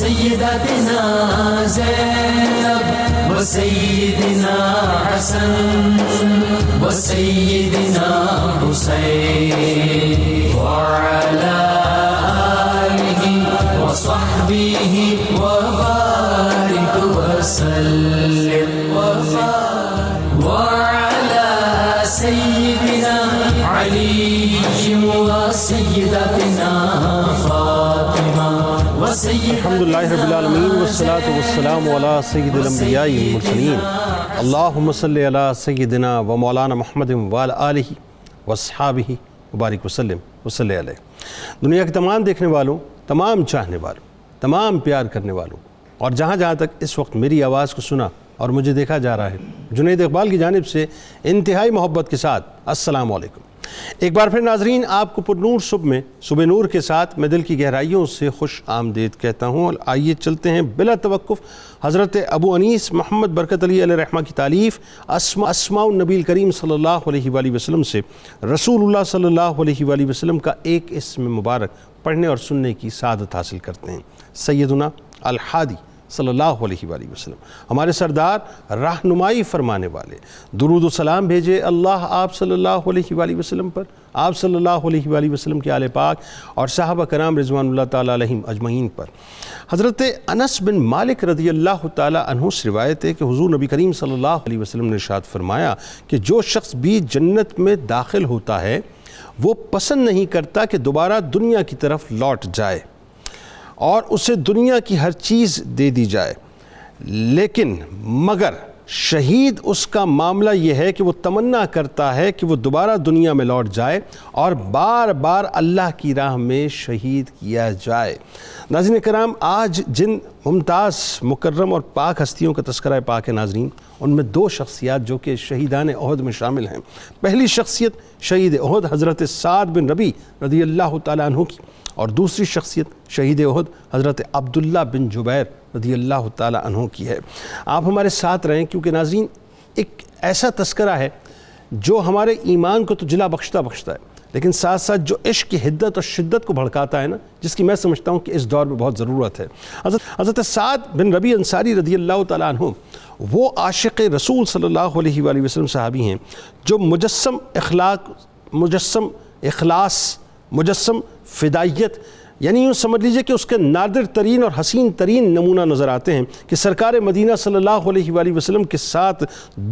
وسيدتنا زينب وسيدنا حسن وسيدنا حسين وعلى آله وصحبه وبارك وسلم وعلى سيدنا علي وسيدتنا فاطمة الحمد للہ رب العالمین والصلاة والسلام علی سید الانبیاء والمرسلین اللہم صلی علی سیدنا و مولانا محمد وعلی آلہ واصحابہ وبارک وسلم وصلی علیہ۔ دنیا کے تمام دیکھنے والوں، تمام چاہنے والوں، تمام پیار کرنے والوں، اور جہاں جہاں تک اس وقت میری آواز کو سنا اور مجھے دیکھا جا رہا ہے، جنید اقبال کی جانب سے انتہائی محبت کے ساتھ السلام علیکم۔ ایک بار پھر ناظرین، آپ کو پر نور صبح میں صبح نور کے ساتھ میں دل کی گہرائیوں سے خوش آمدید کہتا ہوں، اور آئیے چلتے ہیں بلا توقف حضرت ابو انیس محمد برکت علی علیہ رحمہ کی تالیف اسماء النبی کریم صلی اللہ علیہ وآلہ وسلم سے رسول اللہ صلی اللہ علیہ وآلہ وسلم کا ایک اسم مبارک پڑھنے اور سننے کی سعادت حاصل کرتے ہیں۔ سیدنا الحادی صلی اللہ علیہ وآلہ وسلم، ہمارے سردار رہنمائی فرمانے والے، درود و سلام بھیجے اللہ آپ صلی اللہ علیہ وآلہ وسلم پر، آپ صلی اللہ علیہ وآلہ وسلم کے آل پاک اور صحابہ کرام رضوان اللہ تعالیٰ علیہم اجمعین پر۔ حضرت انس بن مالک رضی اللہ تعالیٰ عنہ سے روایت ہے کہ حضور نبی کریم صلی اللہ علیہ وسلم نے ارشاد فرمایا کہ جو شخص بھی جنت میں داخل ہوتا ہے وہ پسند نہیں کرتا کہ دوبارہ دنیا کی طرف لوٹ جائے اور اسے دنیا کی ہر چیز دے دی جائے، لیکن مگر شہید اس کا معاملہ یہ ہے کہ وہ تمنا کرتا ہے کہ وہ دوبارہ دنیا میں لوٹ جائے اور بار بار اللہ کی راہ میں شہید کیا جائے۔ ناظرین کرام، آج جن ممتاز مکرم اور پاک ہستیوں کا تذکرہ پاک ہے ناظرین، ان میں دو شخصیات جو کہ شہیدان احد میں شامل ہیں۔ پہلی شخصیت شہید احد حضرت سعد بن ربیع رضی اللہ تعالیٰ عنہ کی، اور دوسری شخصیت شہید احد حضرت عبداللہ بن جبیر رضی اللہ تعالیٰ عنہ کی ہے۔ آپ ہمارے ساتھ رہیں، کیونکہ ناظرین ایک ایسا تذکرہ ہے جو ہمارے ایمان کو تو جلا بخشتا ہے، لیکن ساتھ ساتھ جو عشق کی حدت اور شدت کو بھڑکاتا ہے نا، جس کی میں سمجھتا ہوں کہ اس دور میں بہت ضرورت ہے۔ حضرت سعد بن ربیع انصاری رضی اللہ تعالیٰ عنہ وہ عاشق رسول صلی اللہ علیہ وآلہ وسلم صحابی ہیں جو مجسم اخلاص، مجسم فدائیت، یعنی یوں سمجھ لیجئے کہ اس کے نادر ترین اور حسین ترین نمونہ نظر آتے ہیں کہ سرکار مدینہ صلی اللہ علیہ وآلہ وسلم کے ساتھ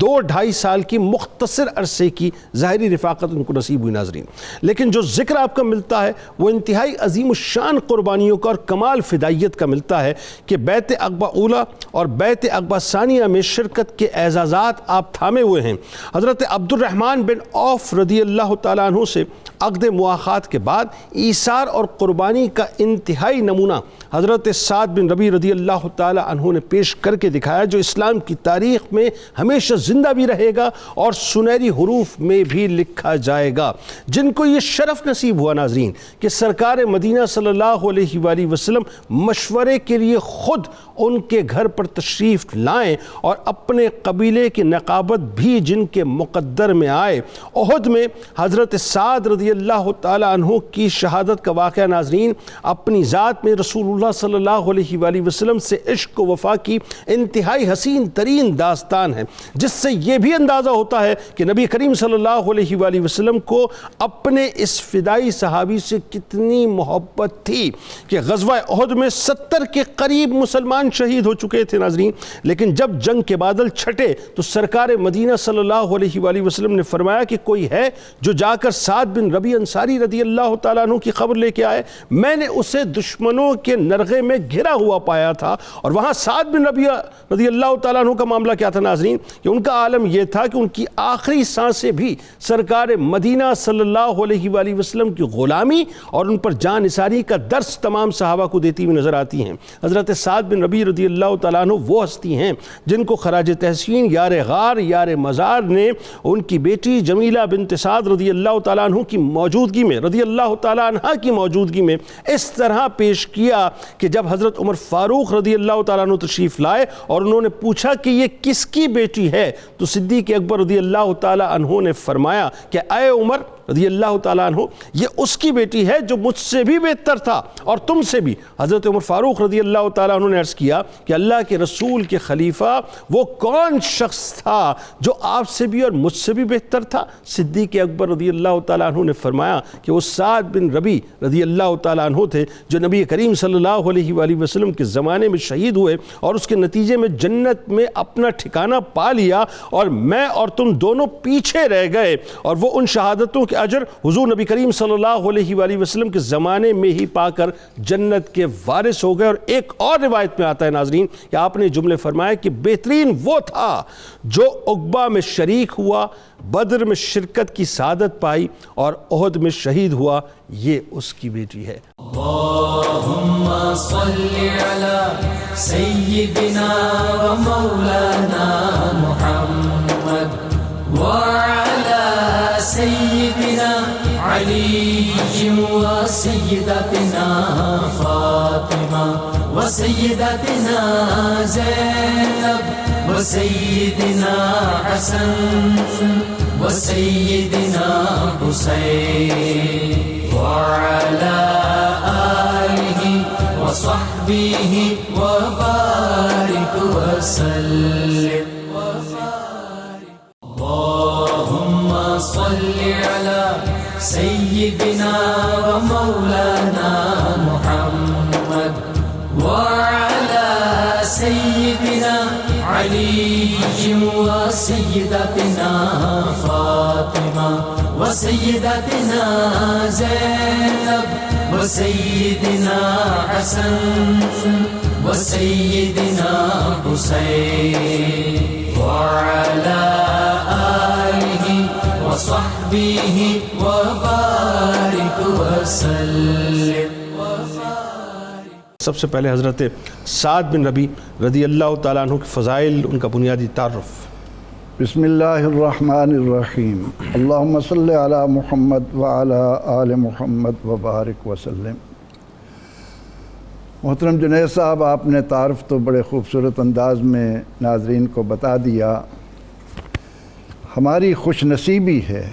2-2.5 سال کی مختصر عرصے کی ظاہری رفاقت ان کو نصیب ہوئی ناظرین، لیکن جو ذکر آپ کا ملتا ہے وہ انتہائی عظیم الشان قربانیوں کا اور کمال فدائیت کا ملتا ہے کہ بیعت عقبہ اولیٰ اور بیعت عقبہ ثانیہ میں شرکت کے اعزازات آپ تھامے ہوئے ہیں۔ حضرت عبد الرحمن بن عوف رضی اللہ تعالیٰ عنہ سے عقد مواخات کے بعد ایثار اور قربانی کا انتہائی نمونہ حضرت سعد بن ربیع رضی اللہ تعالیٰ عنہ نے پیش کر کے دکھایا، جو اسلام کی تاریخ میں ہمیشہ زندہ بھی رہے گا اور سنہری حروف میں بھی لکھا جائے گا، جن کو یہ شرف نصیب ہوا ناظرین کہ سرکار مدینہ صلی اللہ علیہ وآلہ وسلم مشورے کے لیے خود ان کے گھر پر تشریف لائیں اور اپنے قبیلے کی نقابت بھی جن کے مقدر میں آئے۔ احد میں حضرت سعد رضی اللہ تعالیٰ عنہ کی شہادت کا واقعہ ناظرین اپنی ذات میں رسول اللہ صلی اللہ علیہ وآلہ وسلم سے عشق و وفا کی انتہائی حسین ترین داستان ہے، جس سے یہ بھی اندازہ ہوتا ہے کہ نبی کریم صلی اللہ علیہ وآلہ وسلم کو اپنے اس فدائی صحابی سے کتنی محبت تھی کہ غزوہ احد میں 70 کے قریب مسلمان شہید ہو چکے تھے ناظرین، لیکن جب جنگ کے بادل چھٹے تو سرکار مدینہ صلی اللہ علیہ وآلہ وسلم نے فرمایا کہ کوئی ہے جو جا کر سعد بن ربیع انصاری رضی اللہ تعالیٰ عنہ کی خبر لے کے آئے؟ میں نے اسے دشمنوں کے نرغے میں گھرا ہوا پایا تھا۔ اور وہاں سعد بن ربیع رضی اللہ تعالیٰ عنہ کا معاملہ کیا تھا ناظرین کہ ان کا عالم یہ تھا کہ ان کی آخری سانسیں بھی سرکار مدینہ صلی اللہ علیہ وآلہ وسلم کی غلامی اور ان پر جان نثاری کا درس تمام صحابہ کو دیتی ہوئی نظر آتی ہیں۔ حضرت سعد بن ربیع رضی اللہ تعالیٰ عنہ وہ ہستی ہیں جن کو خراج تحسین یار غار یار مزار نے ان کی بیٹی جمیلہ بنت سعد رضی اللہ تعالیٰ عنہ کی موجودگی میں، رضی اللہ تعالیٰ عنہ کی موجودگی میں اس طرح پیش کیا کہ جب حضرت عمر فاروق رضی اللہ تعالیٰ عنہ تشریف لائے اور انہوں نے پوچھا کہ یہ کس کی بیٹی ہے، تو صدیق اکبر رضی اللہ تعالیٰ عنہ نے فرمایا کہ اے عمر رضی اللہ تعالیٰ عنہ یہ اس کی بیٹی ہے جو مجھ سے بھی بہتر تھا اور تم سے بھی۔ حضرت عمر فاروق رضی اللہ تعالیٰ عنہ نے عرض کیا کہ اللہ کے رسول کے خلیفہ وہ کون شخص تھا جو آپ سے بھی اور مجھ سے بھی بہتر تھا؟ صدیق اکبر رضی اللہ تعالیٰ عنہ نے فرمایا کہ وہ سعد بن ربی رضی اللہ تعالیٰ عنہ تھے جو نبی کریم صلی اللہ علیہ وآلہ وسلم کے زمانے میں شہید ہوئے اور اس کے نتیجے میں جنت میں اپنا ٹھکانہ پا لیا، اور میں اور تم دونوں پیچھے رہ گئے، اور وہ ان شہادتوں کے اجر حضور نبی کریم صلی اللہ علیہ وآلہ وسلم کے زمانے میں ہی پا کر جنت کے وارث ہو گئے۔ اور ایک اور روایت میں آتا ہے ناظرین کہ آپ نے جملے فرمایا کہ بہترین وہ تھا جو عقبہ میں شریک ہوا، بدر میں شرکت کی سعادت پائی اور احد میں شہید ہوا، یہ اس کی بیٹی ہے۔ اللہم صلی علی سیدنا و مولانا محمد وعلی سیدنا علی و سیدتنا فاطمہ و سیدتنا زینب و سیدنا حسن و سیدنا حسین وعلى آله وصحبه وبارك وسلم اللهم صل على سيدنا ومولانا محمد وعلى سيدنا علي وسيدتنا فاطمة وسيدتنا زينب وسيدنا حسن وسيدنا حسين وعلى آله وصحبه وبارك وسلم۔ سب سے پہلے حضرت سعد بن ربی رضی اللہ تعالیٰ عنہ کے فضائل، ان کا بنیادی تعارف۔ بسم اللہ الرحمن الرحیم، اللہم صلی علی محمد وعلی آل محمد وبارک وسلم۔ محترم جنید صاحب، آپ نے تعارف تو بڑے خوبصورت انداز میں ناظرین کو بتا دیا۔ ہماری خوش نصیبی ہے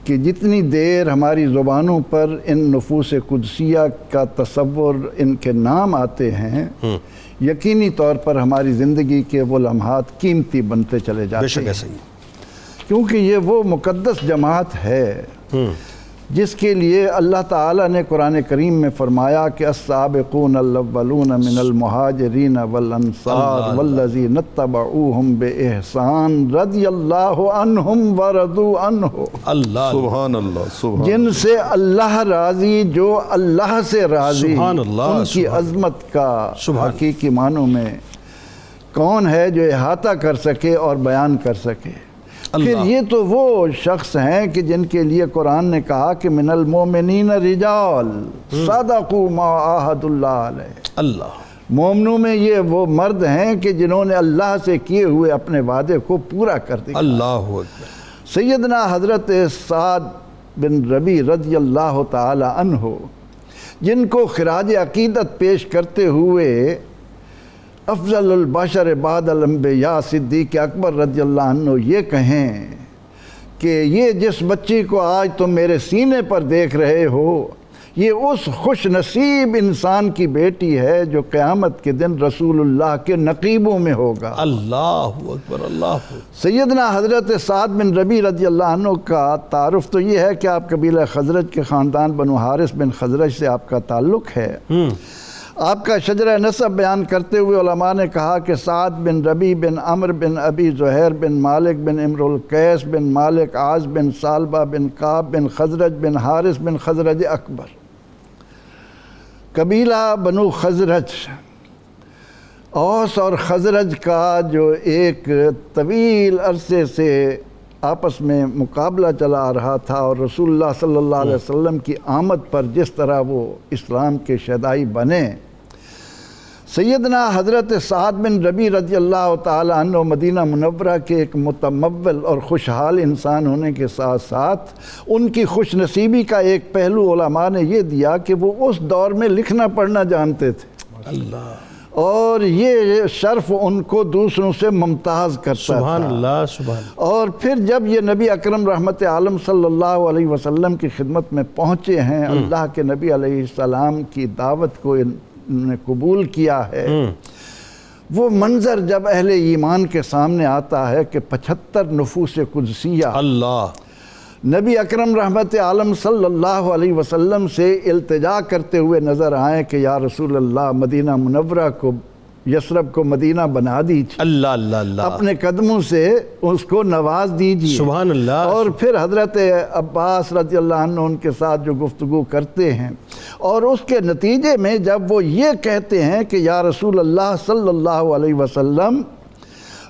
کہ جتنی دیر ہماری زبانوں پر ان نفوس قدسیہ کا تصور، ان کے نام آتے ہیں، یقینی طور پر ہماری زندگی کے وہ لمحات قیمتی بنتے چلے جاتے ہیں، کیونکہ یہ وہ مقدس جماعت ہے جس کے لیے اللہ تعالیٰ نے قرآن کریم میں فرمایا کہ السابقون الاولون من المہاجرین والانصار والذین اتبعوہم بإحسان رضی اللہ عنہم ورضوا عنہ۔ اللہ، سبحان اللہ، سبحان جن سے اللہ راضی، جو اللہ سے راضی، سبحان اللہ، ان کی عظمت کا حقیقی معنوں میں کون ہے جو احاطہ کر سکے اور بیان کر سکے؟ پھر یہ تو وہ شخص ہیں کہ جن کے لیے قرآن نے کہا کہ من المومنین رجال صدقوا ما عاہدوا اللہ علیہ۔ اللہ، مومنوں میں یہ وہ مرد ہیں کہ جنہوں نے اللہ سے کیے ہوئے اپنے وعدے کو پورا کر دیا۔ اللہ اکبر۔ سیدنا حضرت سعد بن ربی رضی اللہ تعالی عنہ، جن کو خراج عقیدت پیش کرتے ہوئے افضل البشر بعد الانبیاء صدیق اکبر رضی اللہ عنہ یہ کہیں کہ یہ جس بچی کو آج تم میرے سینے پر دیکھ رہے ہو، یہ اس خوش نصیب انسان کی بیٹی ہے جو قیامت کے دن رسول اللہ کے نقیبوں میں ہوگا۔ اللہ اکبر، اللہ اکبر۔ سیدنا حضرت سعد بن ربی رضی اللہ عنہ کا تعارف تو یہ ہے کہ آپ قبیلہ خزرج کے خاندان بنو حارث بن خزرج سے آپ کا تعلق ہے۔ آپ کا شجرہ نسب بیان کرتے ہوئے علماء نے کہا کہ سعد بن ربی بن عمر بن ابی زہیر بن مالک بن امر القیس بن مالک عاص بن سالبہ بن کعب بن خزرج بن حارث بن خزرج اکبر۔ قبیلہ بنو خزرج، اوس اور خزرج کا جو ایک طویل عرصے سے آپس میں مقابلہ چلا آ رہا تھا، اور رسول اللہ صلی اللہ علیہ وسلم کی آمد پر جس طرح وہ اسلام کے شہدائی بنے، سیدنا حضرت سعد بن ربی رضی اللہ تعالی عنہ مدینہ منورہ کے ایک متمول اور خوشحال انسان ہونے کے ساتھ ساتھ ان کی خوش نصیبی کا ایک پہلو علماء نے یہ دیا کہ وہ اس دور میں لکھنا پڑھنا جانتے تھے۔ اللہ، اور یہ شرف ان کو دوسروں سے ممتاز کرتا سبحان تھا۔ اللہ سبحان اللہ۔ اور پھر جب یہ نبی اکرم رحمت عالم صلی اللہ علیہ وسلم کی خدمت میں پہنچے ہیں، اللہ کے نبی علیہ السلام کی دعوت کو انہوں نے قبول کیا ہے، وہ منظر جب اہل ایمان کے سامنے آتا ہے کہ 75 نفوس قدسیہ اللہ نبی اکرم رحمت عالم صلی اللہ علیہ وسلم سے التجا کرتے ہوئے نظر آئیں کہ یا رسول اللہ، مدینہ منورہ کو، یثرب کو مدینہ بنا دیجیے، اللہ اللہ اللہ، اپنے قدموں سے اس کو نواز دیجیے۔ سبحان اللہ۔ اور پھر حضرت عباس رضی اللہ عنہ ان کے ساتھ جو گفتگو کرتے ہیں، اور اس کے نتیجے میں جب وہ یہ کہتے ہیں کہ یا رسول اللہ صلی اللہ علیہ وسلم،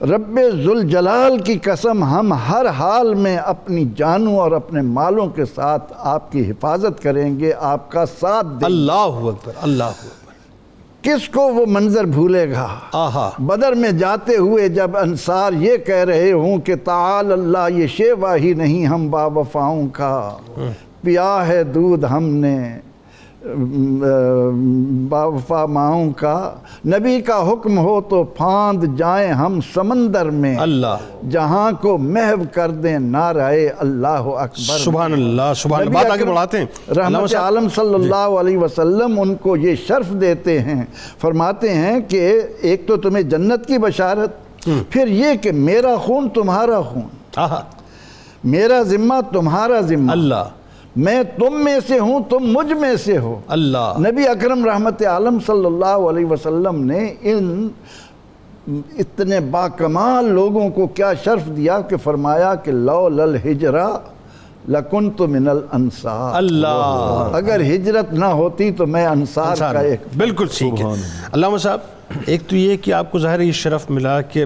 رب ذوالجلال کی قسم، ہم ہر حال میں اپنی جانوں اور اپنے مالوں کے ساتھ آپ کی حفاظت کریں گے، آپ کا ساتھ دیں گے۔ اللہ اکبر اللہ اکبر۔ کس کو وہ منظر بھولے گا؟ آہا، بدر میں جاتے ہوئے جب انصار یہ کہہ رہے ہوں کہ تعال اللہ، یہ شیوا ہی نہیں ہم با وفاؤں کا، پیا ہے دودھ ہم نے با وفا ماؤں کا، نبی کا حکم ہو تو پھاند جائیں ہم سمندر میں، اللہ جہاں کو محو کر دیں نعرہ اللہ اکبر۔ سبحان اللہ سبحان اللہ۔ نبی بات آگے اکرم بڑھاتے ہیں۔ رحمت عالم صلی اللہ علیہ وسلم ان کو یہ شرف دیتے ہیں، فرماتے ہیں کہ ایک تو تمہیں جنت کی بشارت، پھر یہ کہ میرا خون تمہارا خون، آہا، میرا ذمہ تمہارا ذمہ، اللہ میں تم میں سے ہوں، تم مجھ میں سے ہو۔ اللہ، نبی اکرم رحمت عالم صلی اللہ علیہ وسلم نے ان اتنے باکمال لوگوں کو کیا شرف دیا کہ فرمایا کہ لولا الہجرہ لکنت من الانصار، اللہ، اگر ہجرت نہ ہوتی تو میں انصار کا ایک۔ بالکل ٹھیک ہے۔ علامہ صاحب، ایک تو یہ کہ آپ کو ظاہر یہ شرف ملا کہ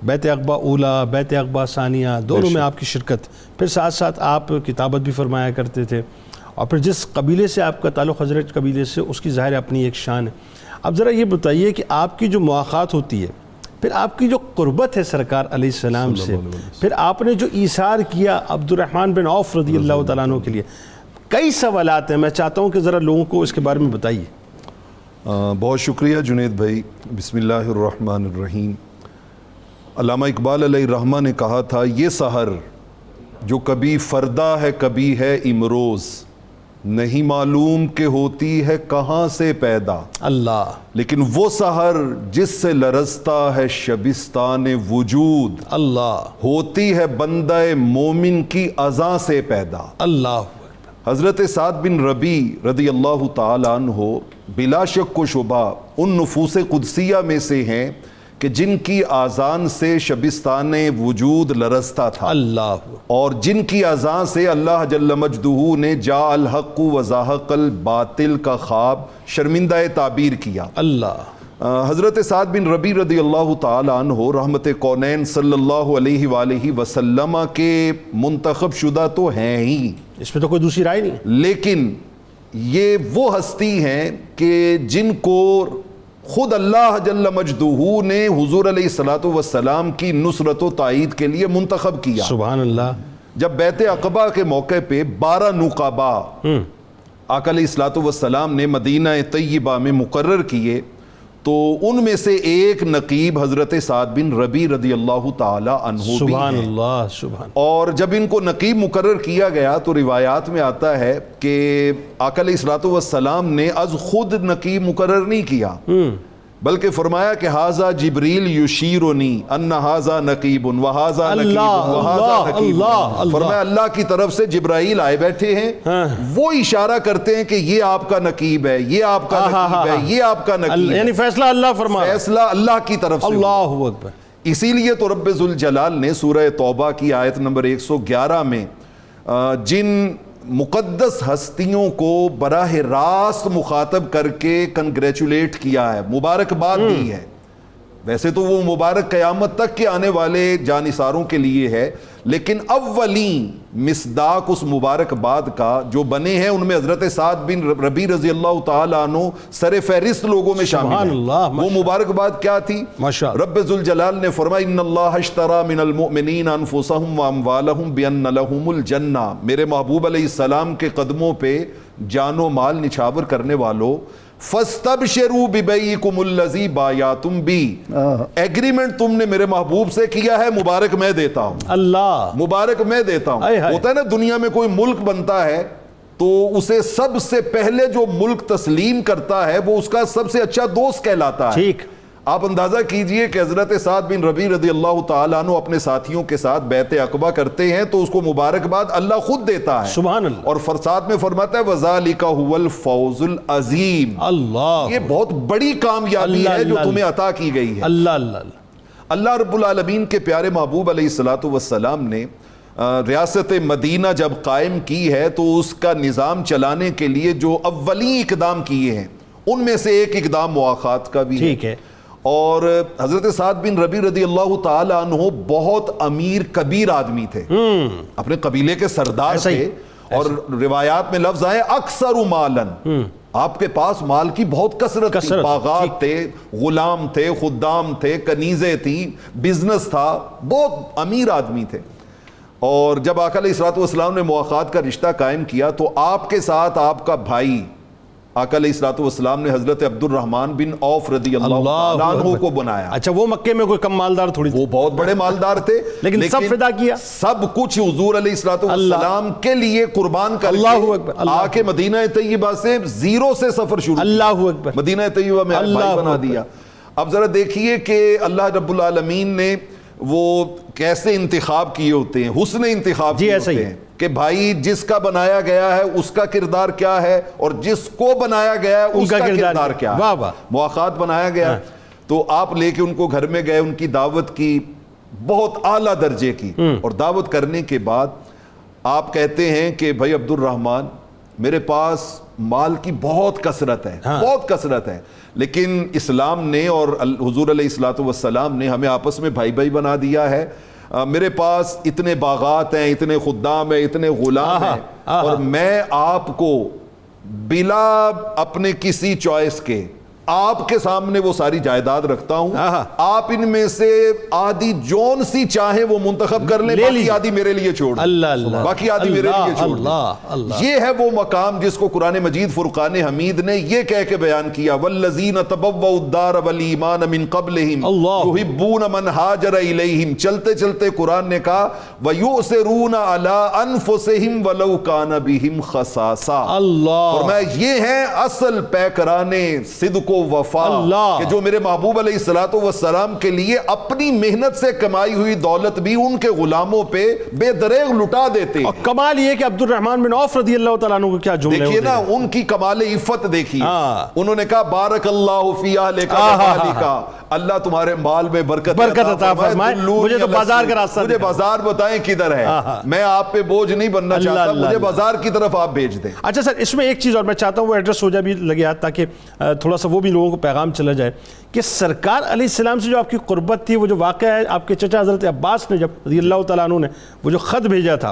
بیت عقبہ اولا، بیت عقبہ ثانیہ، دونوں میں آپ کی شرکت، پھر ساتھ ساتھ آپ کتابت بھی فرمایا کرتے تھے، اور پھر جس قبیلے سے آپ کا تعلق، حضرت قبیلے سے، اس کی ظاہر اپنی ایک شان ہے۔ اب ذرا یہ بتائیے کہ آپ کی جو مواقعات ہوتی ہے، پھر آپ کی جو قربت ہے سرکار علیہ السلام سے، پھر آپ نے جو ایثار کیا عبد الرحمن بن عوف رضی اللہ تعالیٰ عنہ کے لیے، کئی سوالات ہیں، میں چاہتا ہوں کہ ذرا لوگوں کو اس کے بارے میں بتائیے۔ بہت شکریہ جنید بھائی۔ بسم اللہ الرحمن الرحیم۔ علامہ اقبال علیہ الرحمہ نے کہا تھا، یہ سحر جو کبھی فردا ہے کبھی ہے امروز، نہیں معلوم کہ ہوتی ہے کہاں سے پیدا، اللہ، لیکن وہ سحر جس سے لرزتا ہے شبستان وجود، اللہ، ہوتی ہے بندہ مومن کی اذاں سے پیدا۔ اللہ، حضرت سعد بن ربی رضی اللہ تعالیٰ عنہ بلا شک و شبہ ان نفوس قدسیہ میں سے ہیں کہ جن کی آذان سے شبستان وجود لرزتا تھا، اللہ، اور جن کی آذان سے اللہ جل مجدہ نے جاء الحق وزاہق الباطل کا خواب شرمندہ تعبیر کیا۔ اللہ، حضرت سعد بن ربی رضی اللہ تعالیٰ عنہ رحمت کونین صلی اللہ علیہ وآلہ وسلم کے منتخب شدہ تو ہیں ہی، اس میں تو کوئی دوسری رائے نہیں، لیکن یہ وہ ہستی ہیں کہ جن کو خود اللہ جل مجدہ نے حضور علیہ السلام کی نصرت و تائید کے لیے منتخب کیا۔ سبحان اللہ۔ جب بیت عقبہ کے موقع پہ 12 نقباء آقا علیہ السلام نے مدینہ طیبہ میں مقرر کیے، تو ان میں سے ایک نقیب حضرت سعد بن ربی رضی اللہ تعالی عنہ بھی سبحان ہیں۔ اللہ سبحان۔ اور جب ان کو نقیب مقرر کیا گیا تو روایات میں آتا ہے کہ آقا علیہ السلام نے از خود نقیب مقرر نہیں کیا، بلکہ فرمایا کہ ھذا جبریل یشیرنی ان ھذا نقیب وھذا نقیب وھذا نقیب۔ فرمایا اللہ کی طرف سے جبرائیل آئے بیٹھے ہیں، وہ اشارہ کرتے ہیں کہ یہ آپ کا نقیب ہے، یہ آپ کا نقیب ہے، یہ آپ کا نقیب ہے، یعنی فیصلہ اللہ فرمایا، فیصلہ اللہ کی طرف سے۔ اللہ اکبر۔ اسی لیے تو رب ذوالجلال نے سورہ توبہ کی آیت نمبر 111 میں جن مقدس ہستیوں کو براہ راست مخاطب کر کے کنگریچولیٹ کیا ہے، مبارکباد دی ہے، ویسے تو وہ مبارک قیامت تک کے آنے والے جانثاروں کے لیے ہے، لیکن اولین مصداق اس مبارکباد کا جو بنے ہیں ان میں حضرت سعد بن ربی رضی اللہ تعالیٰ عنہ سر فہرست لوگوں میں شامل ہیں۔ وہ مبارکباد کیا تھی؟ رب ذوالجلال نے فرمایا ان اللہ اشتری من المؤمنین انفسهم واموالهم بان لهم الجنہ، میرے محبوب علیہ السلام کے قدموں پہ جان و مال نچھاور کرنے والوں، فَاسْتَبْشِرُوا بِبَيْعِكُمُ الَّذِي بَایَعْتُمْ بِهِ، ایگریمنٹ تم نے میرے محبوب سے کیا ہے، مبارک میں دیتا ہوں، اللہ مبارک میں دیتا ہوں۔ ہوتا ہے نا دنیا میں کوئی ملک بنتا ہے تو اسے سب سے پہلے جو ملک تسلیم کرتا ہے وہ اس کا سب سے اچھا دوست کہلاتا ہے۔ ٹھیک، آپ اندازہ کیجئے کہ حضرت سعد بن ربیع رضی اللہ تعالیٰ عنہ اپنے ساتھیوں کے ساتھ بیعت عقبہ کرتے ہیں تو اس کو مبارکباد اللہ خود دیتا ہے، سبحان اللہ، اور فرسات میں فرماتا ہے وَذَلِكَ هُوَ الْفَوْزُ الْعَظِيمُ، اللہ، یہ بہت بڑی کامیابی ہے جو تمہیں عطا کی گئی ہے۔ اللہ اللہ اللہ رب العالمین کے پیارے محبوب علیہ الصلوۃ والسلام نے ریاست مدینہ جب قائم کی ہے تو اس کا نظام چلانے کے لیے جو اولین اقدام کیے ہیں ان میں سے ایک اقدام مواخات کا بھی ٹھیک ہے، اور حضرت سعد بن ربیع رضی اللہ تعالی عنہ بہت امیر کبیر آدمی تھے، اپنے قبیلے کے سردار تھے، اور روایات میں لفظ آئے اکثر مالن، آپ کے پاس مال کی بہت کثرت تھی، باغات تھے، غلام تھے، خدام تھے، کنیزیں تھیں، بزنس تھا، بہت امیر آدمی تھے۔ اور جب آقا علیہ الصلوۃ والسلام نے مواخات کا رشتہ قائم کیا تو آپ کے ساتھ آپ کا بھائی آقا علیہ الصلوۃ والسلام نے حضرت عبد الرحمن بن عوف رضی اللہ تعالیٰ عنہ کو بنایا۔ اچھا، وہ مکے میں کوئی کم مالدار تھوڑی تھی، وہ بہت بڑے مالدار تھے، لیکن سب فدا کیا، سب کچھ حضور علیہ الصلوۃ والسلام کے لیے قربان کر کے آ کے مدینہ طیبہ سے زیرو سے سفر شروع، اللہ اکبر، مدینہ طیبہ میں بھائی بنا دیا۔ اب ذرا دیکھیے کہ اللہ رب العالمین نے وہ کیسے انتخاب کیے ہوتے ہیں، حسن انتخاب کیے ہوتے ہیں کہ بھائی جس کا بنایا گیا ہے اس کا کردار کیا ہے اور جس کو بنایا گیا ہے اس کا کردار کیا ہے۔ مواخات بنایا گیا تو آپ لے کے ان کو گھر میں گئے، ان کی دعوت کی بہت اعلیٰ درجے کی، اور دعوت کرنے کے بعد آپ کہتے ہیں کہ بھائی عبد الرحمن میرے پاس مال کی بہت کثرت ہے، بہت کثرت ہے، لیکن اسلام نے اور حضور علیہ الصلوۃ والسلام نے ہمیں آپس میں بھائی بھائی بنا دیا ہے، میرے پاس اتنے باغات ہیں، اتنے خدام ہیں، اتنے غلام ہیں، اور میں آپ کو بلا اپنے کسی چوائس کے آپ کے سامنے وہ ساری جائیداد رکھتا ہوں، آپ ان میں سے آدھی جون سی چاہیں وہ منتخب کر لیں، باقی آدھی میرے لیے چھوڑ دیں، باقی آدھی میرے لیے چھوڑ دیں۔ یہ ہے وہ مقام جس کو قرآن مجید فرقان حمید نے یہ کہہ کے بیان کیا وَالَّذِينَ تَبَوَّؤُوا الدَّارَ وَالْإِيمَانَ مِن قَبْلِهِمْ يُحِبُّونَ مَنْ هَاجَرَ إِلَيْهِمْ، چلتے چلتے قرآن نے کہا وَيُؤْثِرُونَ عَلَىٰ أَنفُسِهِمْ وَلَوْ كَانَ بِهِمْ خَصَاصَةٌ، فرمایا یہ ہیں اصل پیکرانے صدق و وفا کہ جو میرے محبوب علیہ الصلوۃ والسلام کے لیے اپنی محنت سے کمائی ہوئی دولت بھی ان کے غلاموں پہ بے دریغ لٹا دیتے۔ اور کمال یہ کہ عبد الرحمن بن عوف رضی اللہ تعالیٰ عنہ کو کیا جملے دیکھیے نا، ان کی کمال عفت دیکھیے، انہوں نے کہا بارک اللہ فی اہلک ومالک، اللہ تمہارے مال میں برکت عطا فرمائے، مجھے تو بازار کا راستہ، مجھے بازار بتائیں کدھر ہے، میں آپ پہ بوجھ نہیں بننا چاہتا، مجھے بازار کی طرف آپ بھیج دیں۔ اچھا سر، اس میں ایک چیز اور میں چاہتا ہوں وہ ایڈریس ہو جائے بھی لگے ہاتھ، تاکہ تھوڑا سا وہ بھی لوگوں کو پیغام چلا جائے کہ سرکار علیہ السلام سے جو آپ کی قربت تھی، وہ جو واقعہ ہے آپ کے چچا حضرت عباس نے جب رضی اللہ تعالیٰ عنہ نے وہ جو خط بھیجا تھا،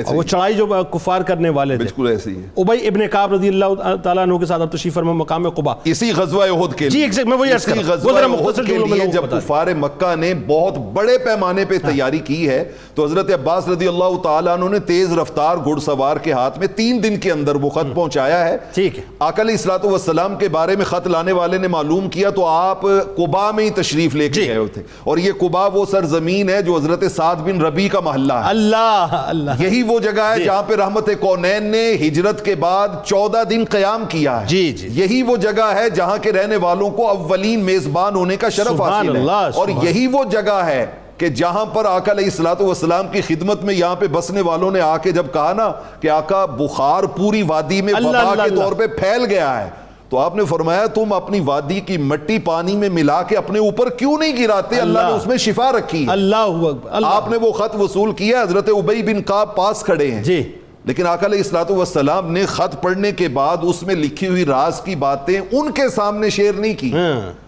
وہ چڑھائی جو کفار کرنے والے تھے، بالکل ایسے ہی ہے، ابی ابن کعب رضی اللہ تعالیٰ عنہ کے ساتھ آپ تشریف فرما مقام قباء، اسی غزوہ احد کے لیے، جی میں وہی عرض کر رہا ہوں، وہ ذرا مختصر جملوں میں جب کفار مکہ نے بہت بڑے پیمانے پہ تیاری کی ہے تو حضرت عباس رضی اللہ تعالیٰ عنہ نے تیز رفتار گھڑ سوار کے ہاتھ میں 3 دن کے اندر وہ خط پہنچایا ہے۔ ٹھیک ہے، آقا علیہ الصلوۃ والسلام کے بارے میں خط لانے والے نے معلوم کیا تو آپ قباء میں ہی تشریف لے کے گئے ہوتے، اور یہ قباء وہ سرزمین ہے جو حضرت سعد بن ربیع کا محلہ ہے، اللہ، یہی وہ جگہ ہے جہاں پہ رحمت کونین نے ہجرت کے بعد 14 دن قیام کیا ہے، یہی وہ جگہ ہے جہاں کے رہنے والوں کو اولین میزبان ہونے کا شرف حاصل ہے، اور یہی وہ جگہ ہے کہ جہاں پر آقا علیہ الصلوۃ والسلام کی خدمت میں یہاں پہ بسنے والوں نے آ کے جب کہا نا کہ آقا بخار پوری وادی میں وبا کے طور پہ پھیل گیا ہے، تو آپ نے فرمایا تم اپنی وادی کی مٹی پانی میں ملا کے اپنے اوپر کیوں نہیں گراتے، اللہ نے اس میں شفا رکھی ہے۔ اللہ اکبر، آپ نے وہ خط وصول کیا، حضرت ابی بن کعب پاس کھڑے ہیں، لیکن آقا علیہ الصلوۃ والسلام نے خط پڑھنے کے بعد اس میں لکھی ہوئی راز کی باتیں ان کے سامنے شیئر نہیں کی،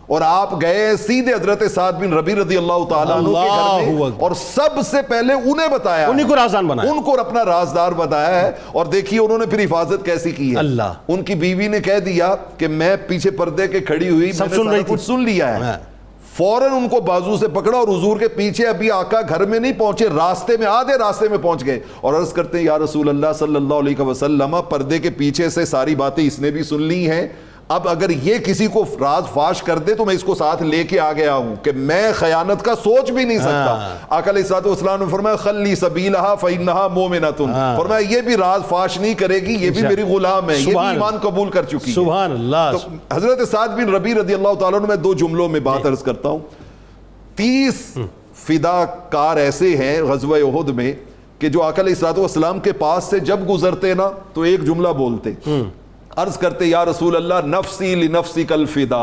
اور آپ گئے سیدھے حضرت سعد بن ربیع رضی اللہ تعالیٰ عنہ کے گھر میں، اور سب سے پہلے انہیں بتایا، انہیں کو رازدار بنایا، ان کو اپنا رازدار بتایا ہے، اور دیکھیے انہوں نے پھر حفاظت کیسی کی ہے۔ ان کی بیوی نے کہہ دیا کہ میں پیچھے پردے کے کھڑی ہوئی، میں نے سارا کچھ سن لیا ہے، فوراً ان کو بازو سے پکڑا اور حضور کے پیچھے، ابھی آقا گھر میں نہیں پہنچے، راستے میں آدھے راستے میں پہنچ گئے، اور عرض کرتے ہیں یا رسول اللہ صلی اللہ علیہ وسلم، پردے کے پیچھے سے ساری باتیں اس نے بھی سن لی ہیں، اب اگر یہ کسی کو راز فاش کر دے تو میں اس کو ساتھ لے کے آ گیا ہوں کہ میں خیانت کا سوچ بھی نہیں سکتا. آقا علیہ الصلوۃ والسلام نے فرمایا خلی سبیلہا فإنہا مومنۃ، فرمایا یہ بھی راز فاش نہیں کرے گی، یہ بھی میری غلام ہے، یہ بھی ایمان قبول کر چکی ہے. سبحان اللہ. تو حضرت سعد بن ربیع رضی اللہ تعالیٰ عنہ، میں 2 جملوں میں بات عرض کرتا ہوں. 30 فدا کار ایسے ہیں غزوہ احد میں کہ جو آقا علیہ الصلوۃ والسلام کے پاس سے جب گزرتے نا تو ایک جملہ بولتے، عرض کرتے یا رسول اللہ نفسی لنفسک الفداء،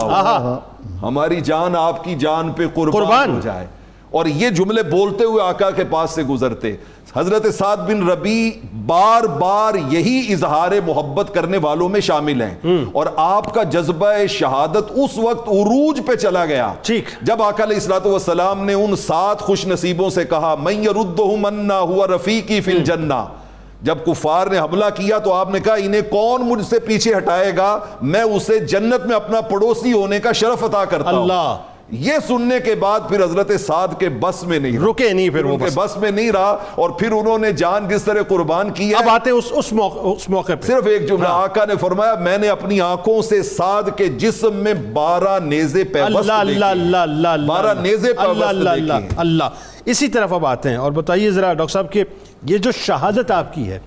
ہماری جان آپ کی جان پہ قربان ہو جائے. اور یہ جملے بولتے ہوئے آقا کے پاس سے گزرتے. حضرت سعد بن ربیع بار بار یہی اظہار محبت کرنے والوں میں شامل ہیں، اور آپ کا جذبہ شہادت اس وقت عروج پہ چلا گیا جب آقا علیہ الصلوۃ والسلام نے ان 7 خوش نصیبوں سے کہا من یردہم انا ہوا رفیقی فی الجنہ. جب کفار نے حملہ کیا تو آپ نے کہا انہیں کون مجھ سے پیچھے ہٹائے گا، میں اسے جنت میں اپنا پڑوسی ہونے کا شرف عطا کرتا ہوں. یہ سننے کے بعد پھر حضرت سعد کے بس میں نہیں رکے نہیں، پھر ان کے بس میں نہیں رہا، اور پھر انہوں نے جان کس طرح قربان کی ہے. اب آتے اس موقع پہ صرف ایک جملہ آقا نے فرمایا میں نے اپنی آنکھوں سے سعد کے جسم میں 12 نیزے پیوست دیکھے. 12 نیزے پیوست دیکھے. اللہ. اسی طرف اب آتے ہیں اور بتائیے ذرا ڈاکٹر صاحب کہ یہ جو شہادت آپ کی ہے،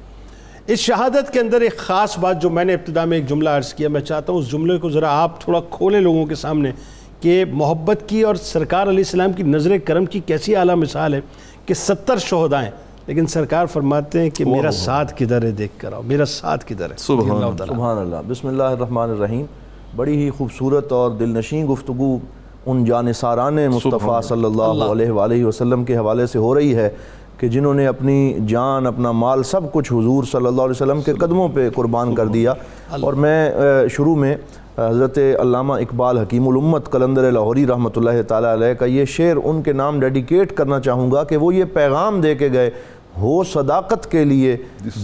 اس شہادت کے اندر ایک خاص بات جو میں نے ابتدا میں ایک جملہ عرض کیا، میں چاہتا ہوں اس جملے کو ذرا آپ تھوڑا کھولیں لوگوں کے سامنے کہ محبت کی اور سرکار علیہ السلام کی نظر کرم کی کیسی اعلیٰ مثال ہے کہ 70 شہداء ہیں لیکن سرکار فرماتے ہیں کہ میرا ساتھ کدھر ہے، دیکھ کر آؤ میرا ساتھ کدھر ہے. سبحان اللہ. بسم اللہ الرحمن الرحیم. بڑی ہی خوبصورت اور دل نشین گفتگو ان جانثاران مصطفیٰ صلی اللہ علیہ وآلہ وسلم کے حوالے سے ہو رہی ہے کہ جنہوں نے اپنی جان، اپنا مال، سب کچھ حضور صلی اللہ علیہ وسلم کے قدموں پہ قربان کر دیا. اور میں شروع میں حضرت علامہ اقبال حکیم الامت قلندر لاہوری رحمۃ اللہ تعالیٰ علیہ کا یہ شعر ان کے نام ڈیڈیکیٹ کرنا چاہوں گا کہ وہ یہ پیغام دے کے گئے، ہو صداقت کے لیے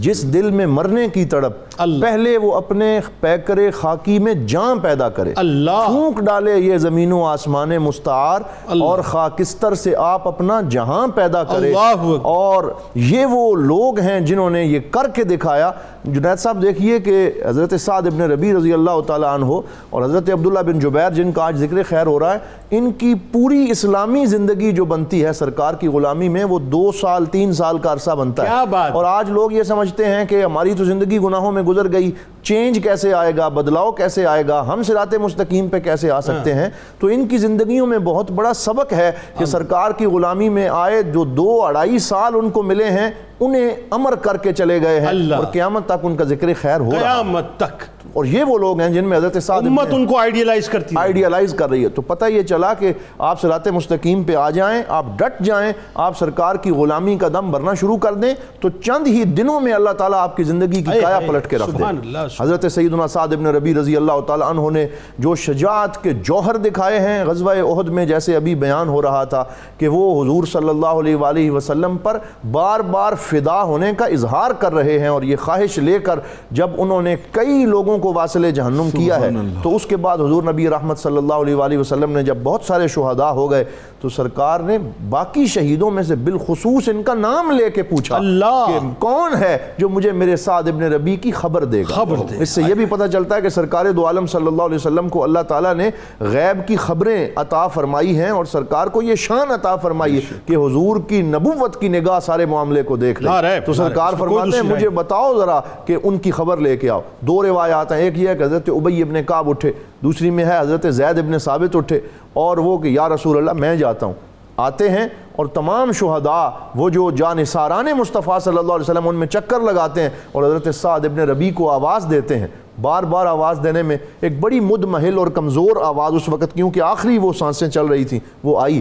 جس دل میں مرنے کی تڑپ، پہلے وہ اپنے پیکر خاکی میں جان پیدا کرے، پھونک ڈالے یہ زمین و آسمان مستعار، اور خاکستر سے آپ اپنا جہاں پیدا کرے. اور یہ وہ لوگ ہیں جنہوں نے یہ کر کے دکھایا. جنید صاحب دیکھیے کہ حضرت سعد ابن ربیع رضی اللہ تعالیٰ عنہ اور حضرت عبداللہ بن جبیر جن کا آج ذکر خیر ہو رہا ہے، ان کی پوری اسلامی زندگی جو بنتی ہے سرکار کی غلامی میں وہ 2 سال 3 سال کا عرصہ بنتا ہے. اور آج لوگ یہ سمجھتے ہیں کہ ہماری تو زندگی گناہوں میں گزر گئی، چینج کیسے آئے گا، بدلاؤ کیسے آئے گا، ہم صراط مستقیم پہ کیسے آ سکتے ہیں. تو ان کی زندگیوں میں بہت بڑا سبق ہے کہ سرکار کی غلامی میں آئے جو 2-2.5 سال ان کو ملے ہیں انہیں امر کر کے چلے گئے ہیں، اور قیامت تک ان کا ذکر خیر ہو رہا ہے. قیامت تک. اور یہ وہ لوگ ہیں جن میں حضرت سعد امت ان کو آئیڈیلائز کرتی ہے، آئیڈیلائز کر رہی ہے. تو پتہ یہ چلا کہ آپ صراط مستقیم پہ آ جائیں، آپ ڈٹ جائیں، آپ سرکار کی غلامی کا دم بھرنا شروع کر دیں تو چند ہی دنوں میں اللہ تعالیٰ آپ کی زندگی کی کایا پلٹ کے رکھ دے. حضرت سیدنا سعد ابن ربیع رضی اللہ تعالیٰ عنہ نے جو شجاعت کے جوہر دکھائے ہیں غزوہ احد میں، جیسے ابھی بیان ہو رہا تھا کہ وہ حضور صلی اللہ علیہ وآلہ وسلم پر بار بار فدا ہونے کا اظہار کر رہے ہیں، اور یہ خواہش لے کر جب انہوں نے کئی لوگوں کو واصل جہنم کیا ہے تو اس کے بعد حضور نبی رحمت صلی اللہ علیہ وآلہ وسلم نے جب بہت سارے شہداء ہو گئے تو سرکار نے باقی شہیدوں میں سے بالخصوص ان کا نام لے کے پوچھا کہ کون ہے جو مجھے میرے سعد ابن ربیع کی خبر دے گا. اس سے یہ بھی پتہ چلتا ہے کہ سرکار دو عالم صلی اللہ علیہ وسلم کو اللہ تعالیٰ نے غیب کی خبریں عطا فرمائی ہیں، اور سرکار کو یہ شان عطا فرمائی ہے کہ حضور کی نبوت کی نگاہ سارے معاملے کو دیکھ لے. تو سرکار فرماتے ہیں مجھے بتاؤ ذرا کہ ان کی خبر لے کے آؤ. 2 روایات ہیں، ایک یہ ہے کہ حضرت ابی ابن کعب اٹھے، دوسری میں ہے حضرت زید ابن ثابت اٹھے اور وہ کہ یا رسول اللہ میں جاتا ہوں. آتے ہیں اور تمام شہداء وہ جو جانثاران مصطفیٰ صلی اللہ علیہ وسلم ان میں چکر لگاتے ہیں اور حضرت سعد ابن ربیع کو آواز دیتے ہیں. بار بار آواز دینے میں ایک بڑی مدمحل اور کمزور آواز اس وقت، کیونکہ آخری وہ سانسیں چل رہی تھیں، وہ آئی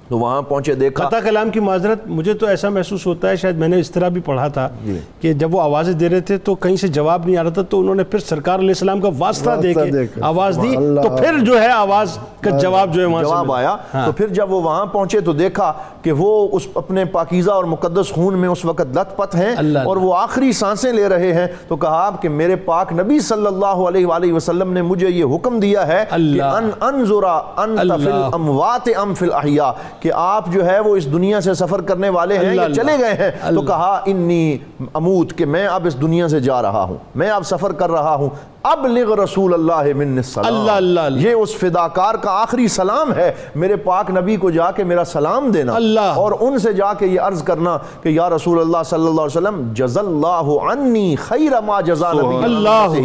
تو وہاں پہنچے، دیکھا. قطع کلام کی معذرت، مجھے تو ایسا محسوس ہوتا ہے، شاید میں نے اس طرح بھی پڑھا تھا کہ جب وہ آوازیں دے رہے تھے تو کہیں سے جواب نہیں آ رہا تھا تو انہوں نے پھر سرکار علیہ السلام کا واسطہ دے کے آواز دی تو پھر جو ہے آواز کا جواب جو ہے وہاں جواب آیا. تو پھر جب وہ وہاں پہنچے تو دیکھا کہ وہ اس اپنے پاکیزہ اور مقدس خون میں اس وقت لت پت ہیں اور وہ آخری سانسیں لے رہے ہیں. تو کہا کہ میرے پاک نبی صلی اللہ علیہ وآلہ وسلم نے مجھے یہ حکم دیا ہے کہ انظرا انت فی الاموات ام فی الاحیاء، کہ آپ جو ہے وہ اس دنیا سے سفر کرنے والے ہیں یا چلے گئے ہیں. تو کہا انی اموت، کہ میں اب اس دنیا سے جا رہا ہوں، میں اب سفر کر رہا ہوں. ابلغ رسول اللہ من السلام، اللہ اللہ اللہ، یہ اس فداکار کا آخری سلام ہے، میرے پاک نبی کو جا کے میرا سلام دینا، اللہ، اور ان سے جا کے یہ عرض کرنا کہ یا رسول اللہ صلی اللہ علیہ وسلم جزا اللہ عنی خیر ما جزا نبی اللہ،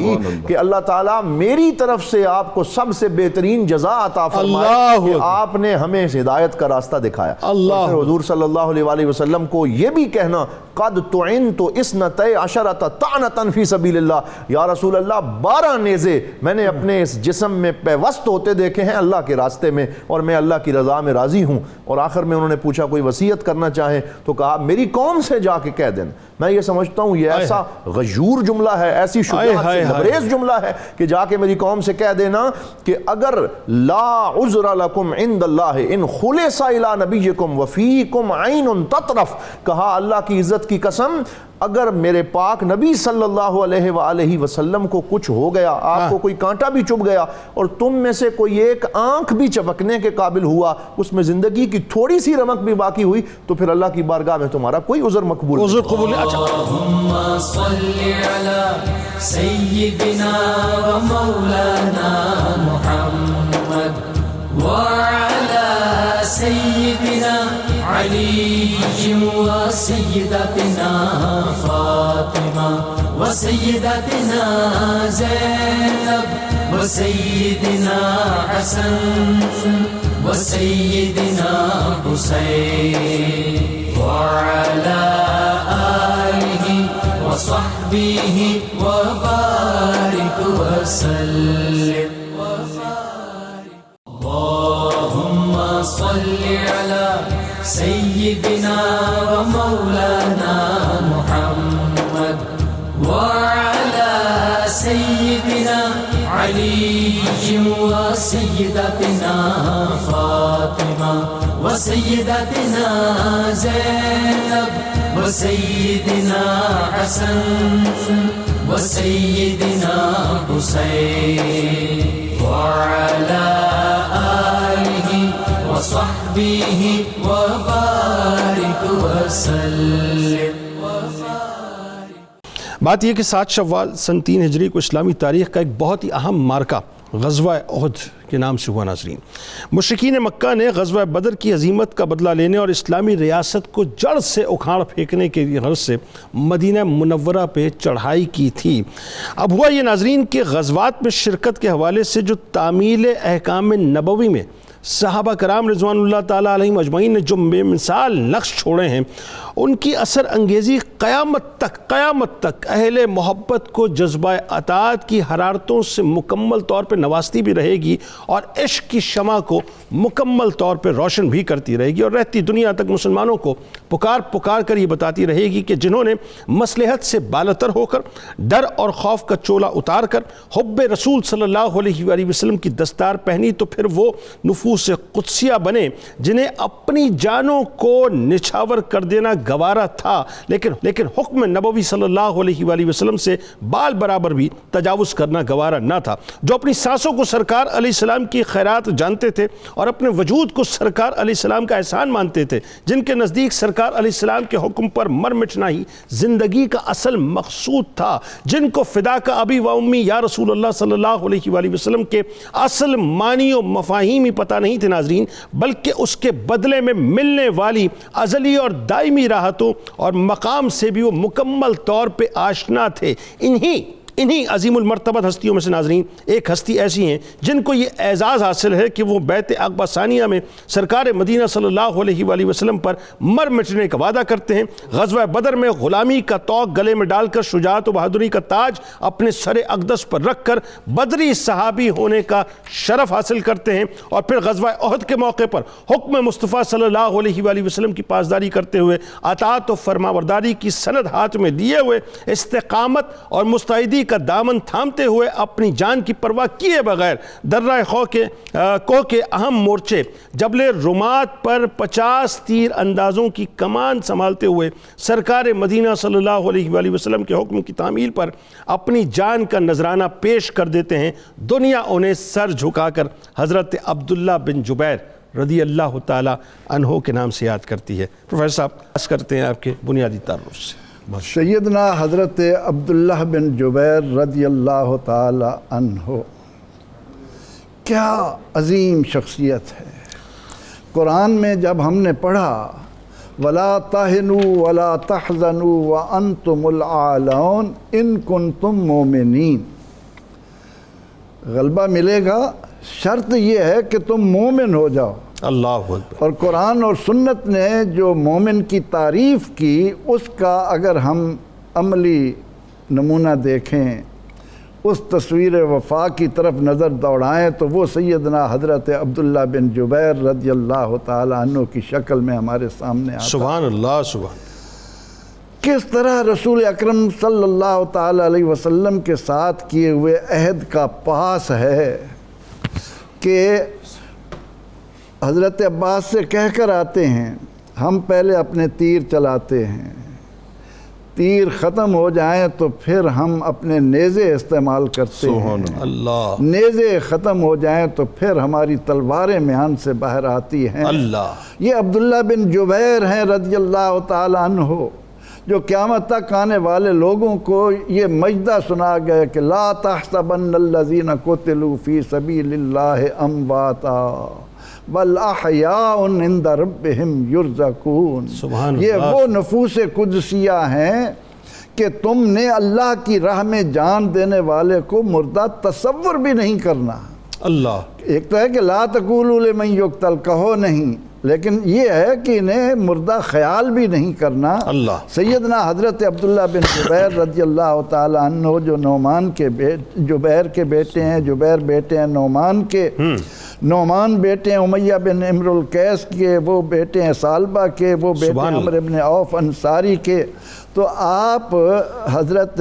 کہ اللہ تعالیٰ میری طرف سے آپ کو سب سے بہترین جزا عطا فرمائے کہ آپ نے ہمیں ہدایت کا راستہ دکھایا۔ اللہ، پھر حضور صلی اللہ علیہ وآلہ وسلم کو یہ بھی کہنا قد تعنت اثنتي عشرۃ طعنۃ فی سبیل اللہ، یا رسول اللہ 12 نیزے میں نے اپنے اس جسم میں پیوست ہوتے دیکھے ہیں اللہ کے راستے میں، اور میں اللہ کی رضا میں راضی ہوں۔ اور آخر میں انہوں نے پوچھا کوئی وصیت کرنا چاہیں تو کہا میری قوم سے جا کے کہہ دینا۔ میں یہ سمجھتا ہوں یہ ایسا غیور جملہ ہے، ایسی شجاعت سے لبریز جملہ ہے کہ جا کے میری قوم سے کہہ دینا کہ اگر لا عذر لکم عند اللہ ان خلص الی نبیکم وفیکم عین تطرف، کہا اللہ کی عزت کی قسم اگر میرے پاک نبی صلی اللہ علیہ وآلہ وسلم کو کچھ ہو گیا، آپ کو کوئی کانٹا بھی چبھ گیا اور تم میں سے کوئی ایک آنکھ بھی چپکنے کے قابل ہوا، اس میں زندگی کی تھوڑی سی رمق بھی باقی ہوئی، تو پھر اللہ کی بارگاہ میں تمہارا کوئی عذر مقبول نہیں۔ عذر قبول نہیں۔ اللهم صل على سيدنا ومولانا محمد وعلى سيدنا علي وسيدتنا فاطمة وسيدتنا زينب وسيدنا حسن وسيدنا حسين وعلى آله وصحبه وبارك وسلم اللهم صل على سيدنا ومولانا محمد وعلى سيدنا علي وسيدتنا فاطمة وسيدتنا زينب وسيدنا حسن وسيدنا حسين وعلى آله وصحبه وبارك وسلم۔ بات یہ کہ 7 شوال سن 3 ہجری کو اسلامی تاریخ کا ایک بہت ہی اہم مارکہ غزوہ احد کے نام سے ہوا ناظرین۔ مشرکین مکہ نے غزوہ بدر کی ہزیمت کا بدلہ لینے اور اسلامی ریاست کو جڑ سے اکھاڑ پھینکنے کے غرض سے مدینہ منورہ پہ چڑھائی کی تھی۔ اب ہوا یہ ناظرین کہ غزوات میں شرکت کے حوالے سے جو تعمیل احکام نبوی میں صحابہ کرام رضوان اللہ تعالیٰ علیہم اجمعین نے جو بے مثال نقش چھوڑے ہیں، ان کی اثر انگیزی قیامت تک اہل محبت کو جذبہ اطاعت کی حرارتوں سے مکمل طور پہ نوازتی بھی رہے گی اور عشق کی شمع کو مکمل طور پہ روشن بھی کرتی رہے گی، اور رہتی دنیا تک مسلمانوں کو پکار کر یہ بتاتی رہے گی کہ جنہوں نے مصلحت سے بالاتر ہو کر ڈر اور خوف کا چولا اتار کر حب رسول صلی اللہ علیہ وآلہ وسلم کی دستار پہنی، تو پھر وہ نفوس قدسیہ بنے جنہیں اپنی جانوں کو نچھاور کر دینا گوارا تھا، لیکن حکم نبوی صلی اللہ علیہ وآلہ وسلم سے بال برابر بھی تجاوز کرنا گوارا نہ تھا، جو اپنی سانسوں کو سرکار علیہ السلام کی خیرات جانتے تھے اور اپنے وجود کو سرکار علیہ السلام کا احسان مانتے تھے، جن کے نزدیک سرکار علیہ السلام کے حکم پر مر مٹنا ہی زندگی کا اصل مقصود تھا، جن کو فدا کا ابی و امی یا رسول اللہ صلی اللہ علیہ وآلہ وسلم کے اصل معنی و مفاہیم ہی پتہ نہیں تھے ناظرین، بلکہ اس کے بدلے میں ملنے والی ازلی اور دائمی راحتوں اور مقام سے بھی وہ مکمل طور پہ آشنا تھے۔ انہی عظیم المرتبت ہستیوں میں سے ناظرین ایک ہستی ایسی ہیں جن کو یہ اعزاز حاصل ہے کہ وہ بیعت عقبہ ثانیہ میں سرکار مدینہ صلی اللہ علیہ وآلہ وسلم پر مر مٹنے کا وعدہ کرتے ہیں، غزوہ بدر میں غلامی کا طوق گلے میں ڈال کر شجاعت و بہادری کا تاج اپنے سر اقدس پر رکھ کر بدری صحابی ہونے کا شرف حاصل کرتے ہیں، اور پھر غزوہ احد کے موقع پر حکم مصطفیٰ صلی اللہ علیہ وآلہ وسلم کی پاسداری کرتے ہوئے اطاعت و فرمانبرداری کی سند ہاتھ میں لیے ہوئے استقامت اور مستعدی کا دامن تھامتے ہوئے اپنی جان کی پرواہ کیے بغیر درہ کوہ کے اہم مورچے جبل رمات پر 50 تیر اندازوں کی کمان سنبھالتے ہوئے سرکار مدینہ صلی اللہ علیہ وآلہ وسلم کے حکم کی تعمیل پر اپنی جان کا نذرانہ پیش کر دیتے ہیں۔ دنیا انہیں سر جھکا کر حضرت عبداللہ بن جبیر رضی اللہ تعالی عنہ کے نام سے یاد کرتی ہے۔ پروفیسر صاحب بس کرتے ہیں آپ کے بنیادی تعارف سے۔ سیدنا حضرت عبداللہ بن جبیر رضی اللہ تعالی عنہ کیا عظیم شخصیت ہے. قرآن میں جب ہم نے پڑھا وَلَا تَهِنُوا وَلَا تَحْزَنُوا وَأَنْتُمُ الْأَعْلَوْنَ إِن كُنتُم مُؤْمِنِينَ، غلبہ ملے گا، شرط یہ ہے کہ تم مومن ہو جاؤ. اللہ اکبر. اور قرآن اور سنت نے جو مومن کی تعریف کی اس کا اگر ہم عملی نمونہ دیکھیں، اس تصویر وفا کی طرف نظر دوڑائیں تو وہ سیدنا حضرت عبداللہ بن جبیر رضی اللہ تعالی عنہ کی شکل میں ہمارے سامنے آتا. سبحان اللہ. سبحان. کس طرح رسول اکرم صلی اللہ تعالی علیہ وسلم کے ساتھ کیے ہوئے عہد کا پاس ہے کہ حضرت عباس سے کہہ کر آتے ہیں ہم پہلے اپنے تیر چلاتے ہیں، تیر ختم ہو جائیں تو پھر ہم اپنے نیزے استعمال کرتے ہیں، اللہ. نیزے ختم ہو جائیں تو پھر ہماری تلواریں میان سے باہر آتی ہیں. اللہ. یہ عبداللہ بن جبیر ہیں رضی اللہ تعالی عنہ، جو قیامت تک آنے والے لوگوں کو یہ مجدہ سنا گیا کہ لا تحسبن الذین قتلوا فی سبیل اللہ امواتا بل احیاء عند ربہم یرزقون. یہ وہ نفوس قدسیہ ہیں کہ تم نے اللہ کی راہ میں جان دینے والے کو مردہ تصور بھی نہیں کرنا. اللہ. ایک تو ہے کہ لا تقولوا لمن یقتل، کہو نہیں، لیکن یہ ہے کہ انہیں مردہ خیال بھی نہیں کرنا. اللہ. سیدنا حضرت عبداللہ بن جبیر رضی اللہ تعالی عنہ جو نعمان کے جبیر کے بیٹے ہیں، جبیر بیٹے ہیں نعمان کے، نعمان بیٹے ہیں امیہ بن عمر القیس کے، وہ بیٹے ہیں سالبہ کے، وہ بیٹے ہیں عمر بن عوف انصاری کے. تو آپ حضرت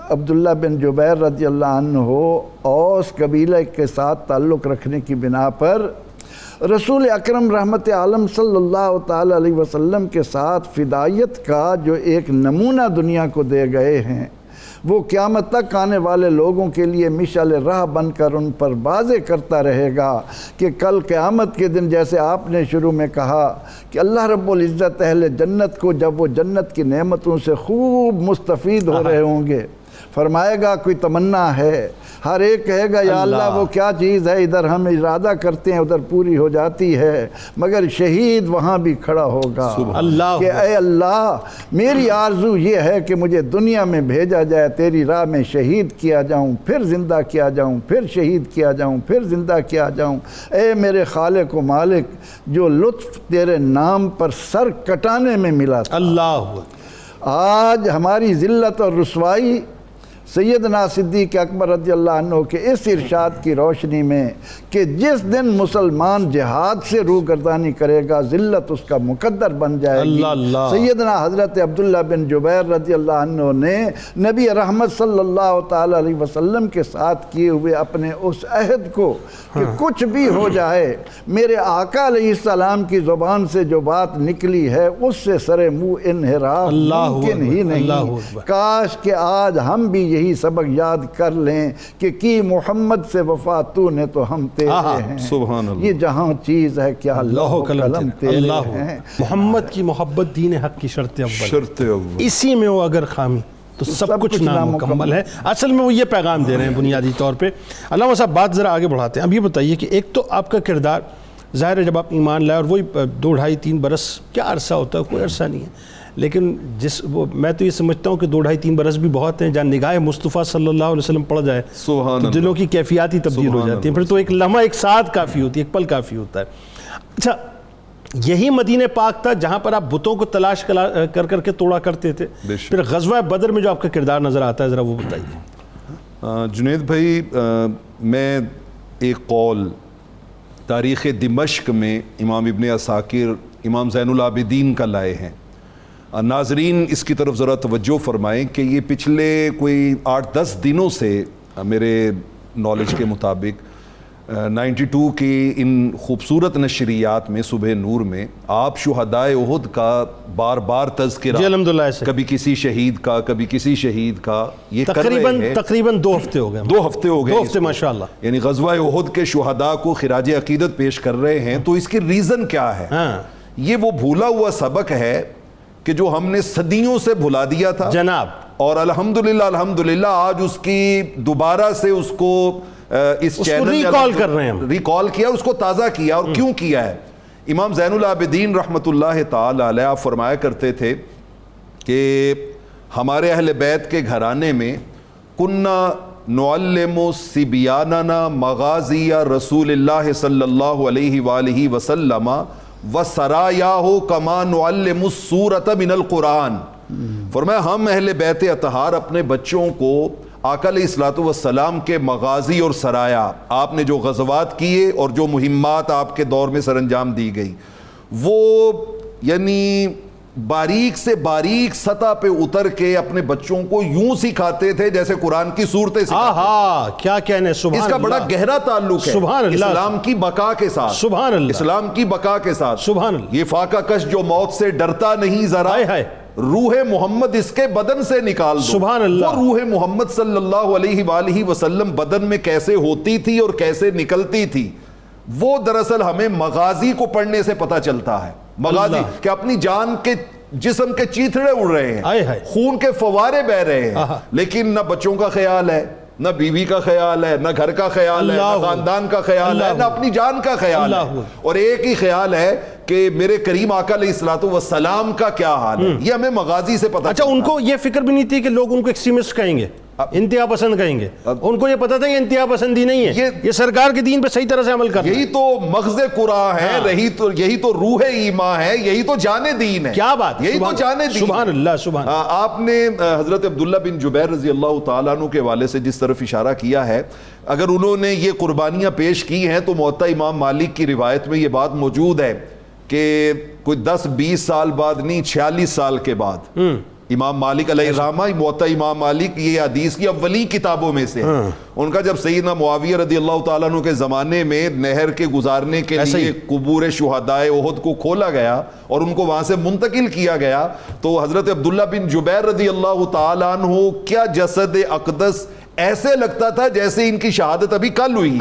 عبداللہ بن جبیر رضی اللہ عنہ اوس قبیلہ کے ساتھ تعلق رکھنے کی بنا پر رسول اکرم رحمت عالم صلی اللہ تعالی علیہ وسلم کے ساتھ فدائیت کا جو ایک نمونہ دنیا کو دے گئے ہیں، وہ قیامت تک آنے والے لوگوں کے لیے مشعل راہ بن کر ان پر واضح کرتا رہے گا کہ کل قیامت کے دن جیسے آپ نے شروع میں کہا کہ اللہ رب العزت اہل جنت کو جب وہ جنت کی نعمتوں سے خوب مستفید ہو رہے ہوں گے فرمائے گا کوئی تمنا ہے، ہر ایک کہے گا یا اللہ وہ کیا چیز ہے، ادھر ہم ارادہ کرتے ہیں ادھر پوری ہو جاتی ہے، مگر شہید وہاں بھی کھڑا ہوگا کہ اے اللہ میری آرزو یہ ہے کہ مجھے دنیا میں بھیجا جائے، تیری راہ میں شہید کیا جاؤں، پھر زندہ کیا جاؤں، پھر شہید کیا جاؤں، پھر زندہ کیا جاؤں. اے میرے خالق و مالک، جو لطف تیرے نام پر سر کٹانے میں ملا تھا، اللہ. آج ہماری ذلت اور رسوائی سیدنا صدیق اکبر رضی اللہ عنہ کے اس ارشاد کی روشنی میں کہ جس دن مسلمان جہاد سے روگردانی کرے گا ذلت اس کا مقدر بن جائے گی. سیدنا حضرت عبداللہ بن جبیر رضی اللہ عنہ نے نبی رحمت صلی اللہ تعالی علیہ وسلم کے ساتھ کیے ہوئے اپنے اس عہد کو کہ کچھ بھی ہو جائے میرے آقا علیہ السلام کی زبان سے جو بات نکلی ہے اس سے سر منہ انحراف ممکن ہی نہیں. کاش کہ آج ہم بھی یہی سبق یاد کر لیں کہ کی محمد سے وفا تو نے تو ہم تیرے ہیں. سبحان اللہ. یہ جہاں چیز ہے کیا اللہ و قلم تیرے ہیں. محمد کی محبت دین حق کی شرط اول، اسی میں وہ اگر خامی تو سب کچھ نامکمل ہے. اصل میں وہ یہ پیغام دے رہے ہیں بنیادی طور پہ. علامہ صاحب بات ذرا آگے بڑھاتے ہیں. اب یہ بتائیے کہ ایک تو آپ کا کردار ظاہر ہے جب آپ ایمان لائے اور وہی 2-2.5-3 برس کیا عرصہ ہوتا ہے، کوئی عرصہ نہیں ہے، لیکن میں تو یہ سمجھتا ہوں کہ 2-2.5-3 برس بھی بہت ہیں. جہاں نگاہ مصطفیٰ صلی اللہ علیہ وسلم پڑ جائے تو دلوں کی کیفیات ہی تبدیل ہو جاتی ہیں. پھر تو ایک لمحہ ایک ساتھ کافی ہوتی ہے، ایک پل کافی ہوتا ہے. اچھا یہی مدینہ پاک تھا جہاں پر آپ بتوں کو تلاش کر کے توڑا کرتے تھے. پھر غزوہ بدر میں جو آپ کا کردار نظر آتا ہے ذرا وہ بتائیے. جنید بھائی، میں ایک قول تاریخ دمشق میں امام ابن عساکر امام زین العابدین کا لائے ہیں. ناظرین اس کی طرف ذرا توجہ فرمائیں کہ یہ پچھلے کوئی 8-10 دنوں سے میرے نالج کے مطابق 92 کی ان خوبصورت نشریات میں صبح نور میں آپ شہدائے احد کا بار بار تذکرہ، کبھی کسی شہید کا کبھی کسی شہید کا، یہ تقریباً 2 ہفتے ہو گئے. 2 ہفتے ہو گئے 2 ہفتے ماشاءاللہ. یعنی غزوہ احد کے شہداء کو خراج عقیدت پیش کر رہے ہیں. تو اس کی ریزن کیا ہے؟ یہ وہ بھولا ہوا سبق ہے کہ جو ہم نے صدیوں سے بھلا دیا تھا جناب، اور الحمدللہ آج اس کی دوبارہ سے اس کو اس چینل ریکال کر رہے ہیں ہم، ریکال کیا، اس کو تازہ کیا. اور کیوں کیا ہے؟ امام زین العابدین رحمۃ اللہ تعالی علیہ آپ فرمایا کرتے تھے کہ ہمارے اہل بیت کے گھرانے میں کننا نعلم صبیاننا مغازی رسول اللہ صلی اللہ علیہ وآلہ وسلم وسرایاہ کما نعلم السورۃ من القرآن. فرمایا ہم اہل بیت اطہار اپنے بچوں کو آقا علیہ الصلوۃ والسلام کے مغازی اور سرایا، آپ نے جو غزوات کیے اور جو مہمات آپ کے دور میں سر انجام دی گئی، وہ یعنی باریک سے باریک سطح پہ اتر کے اپنے بچوں کو یوں سکھاتے تھے جیسے قرآن کی صورتیں سکھاتے. کیا کہنے، سبحان اس کا بڑا گہرا تعلق ہے سبحان اللہ، اسلام کی بقا کے ساتھ، سبحان اللہ، اسلام کی بقا کے ساتھ. سبحان اللہ. یہ فاقہ کش جو موت سے ڈرتا نہیں ذرا، روح محمد اس کے بدن سے نکال دو. سبحان اللہ. وہ روح محمد صلی اللہ علیہ وآلہ وسلم بدن میں کیسے ہوتی تھی اور کیسے نکلتی تھی، وہ دراصل ہمیں مغازی کو پڑھنے سے پتہ چلتا ہے. مغازی کہ اپنی جان کے جسم کے چیتھڑے اڑ رہے ہیں، خون کے فوارے بہ رہے ہیں، لیکن نہ بچوں کا خیال ہے، نہ بیوی کا خیال ہے، نہ گھر کا خیال ہے، نہ خاندان کا خیال ہے، نہ اپنی جان کا خیال ہے. اور ایک ہی خیال ہے کہ میرے کریم آقا علیہ الصلوۃ والسلام کا کیا حال ہے. یہ ہمیں مغازی سے پتہ. اچھا، ان کو یہ فکر بھی نہیں تھی کہ لوگ ان کو ایکسٹریمسٹ کہیں گے، انتہا پسند کہیں گے. ان کو یہ پتا تھا یہ انتہا پسندی نہیں ہے، یہ سرکار کے دین پہ صحیح طرح سے عمل کرنا. یہی تو مغز قرآن ہے، یہی تو روح ایمان ہے، یہی تو جان دین ہے. کیا بات، یہی تو جان دین. سبحان اللہ، سبحان. آپ نے حضرت عبداللہ بن جبیر رضی اللہ تعالیٰ عنہ کے والے سے جس طرف اشارہ کیا ہے، اگر انہوں نے یہ قربانیاں پیش کی ہیں تو موطا امام مالک کی روایت میں یہ بات موجود ہے کہ کوئی 10-20 سال بعد نہیں، 46 سال کے بعد امام مالک علیہ الرحمہ، موطا امام مالک یہ حدیث کی اولین کتابوں میں سے ان کا، جب سیدنا معاویہ رضی اللہ تعالیٰ عنہ کے زمانے میں نہر کے گزارنے کے لیے قبور شہدائے احد کو کھولا گیا اور ان کو وہاں سے منتقل کیا گیا، تو حضرت عبداللہ بن جبیر رضی اللہ تعالیٰ عنہ کیا جسد اقدس ایسے لگتا تھا جیسے ان کی شہادت ابھی کل ہوئی،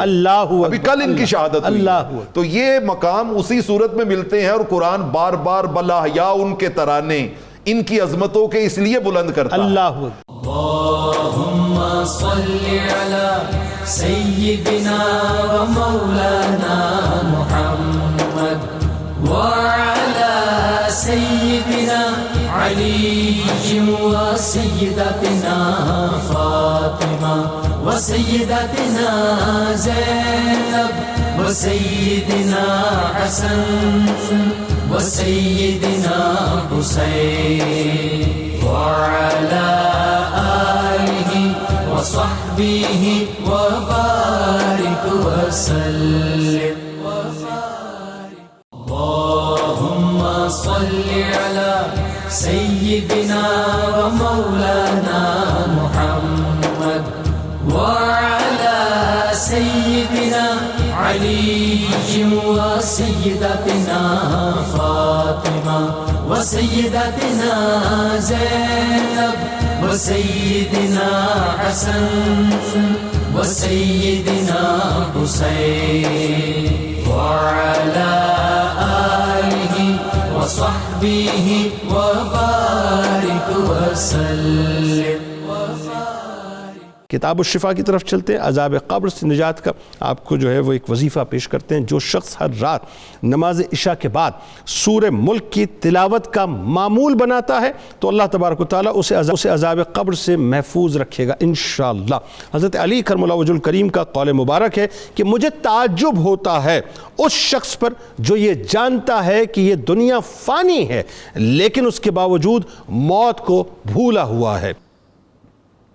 ابھی کل ان کی شہادت ہوئی. تو یہ مقام اسی صورت میں ملتے ہیں، اور قرآن بار بار بالاحیاء ان کے ترانے ان کی عظمتوں کے اس لیے بلند کرتا ہے. اللہم صلی علی سیدنا و مولانا محمد وعلی سیدنا علی و سیدتنا فاطمہ و سیدتنا زینب و سیدنا حسن و سیدنا حسین وعلى آله وصحبه وبارك وسلم. اللهم صل على سيدنا ومولانا محمد وعلى سيدنا علي وسيدتنا فاطمة وسيدتنا زينب وسيدنا حسن وسيدنا حسين وعلى آله وصحبه وبارك وسلم. کتاب الشفا کی طرف چلتے ہیں. عذاب قبر سے نجات کا آپ کو جو ہے وہ ایک وظیفہ پیش کرتے ہیں. جو شخص ہر رات نماز عشاء کے بعد سورہ ملک کی تلاوت کا معمول بناتا ہے تو اللہ تبارک و تعالیٰ اسے عذاب قبر سے محفوظ رکھے گا انشاءاللہ. حضرت علی کرم اللہ وجہ الکریم کا قول مبارک ہے کہ مجھے تعجب ہوتا ہے اس شخص پر جو یہ جانتا ہے کہ یہ دنیا فانی ہے لیکن اس کے باوجود موت کو بھولا ہوا ہے.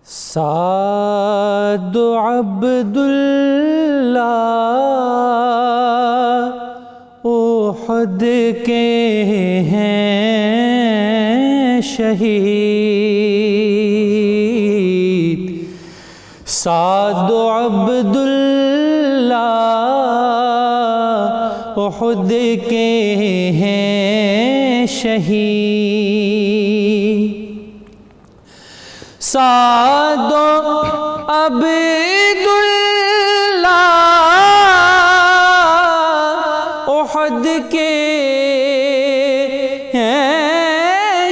سعد عبداللہ احد کے ہیں شہید. سعد عبداللہ احد کے ہیں شہید. سعد عبداللہ احد کے ہیں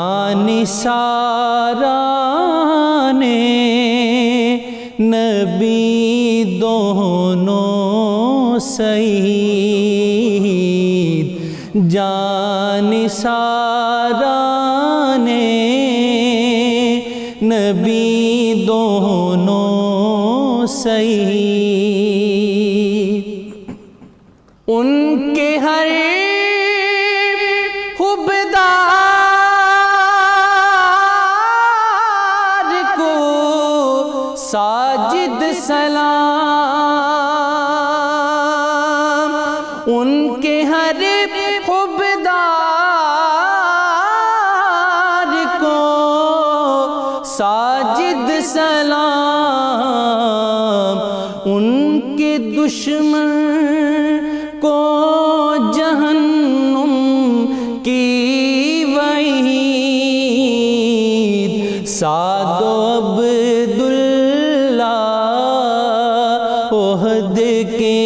جان سارا نے نبی دونوں سعید، جان سارا نے نبی دونوں سعید، ان کے ہر حبدار کو ساجد سلام، ان کے ہر حبدار کو ساجد سلام، ان کے دشمن کو جہنم کی وعید، سعد و عبداللہ احد کے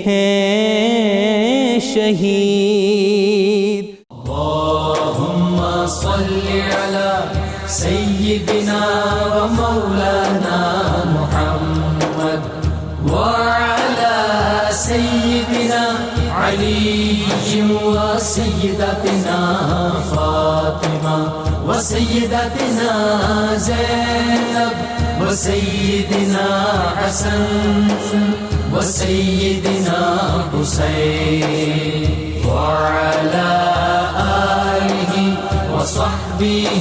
ہیں شہید۔ اللہم صلی علی سیدنا و مولانا محمد وعلی سیدنا علی و سیدتنا فاطمہ و سیدتنا زینب و سیدنا حسن و سیدنا حسین وعلی آلہ وصحبہ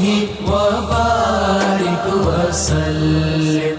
وبارک وسلم۔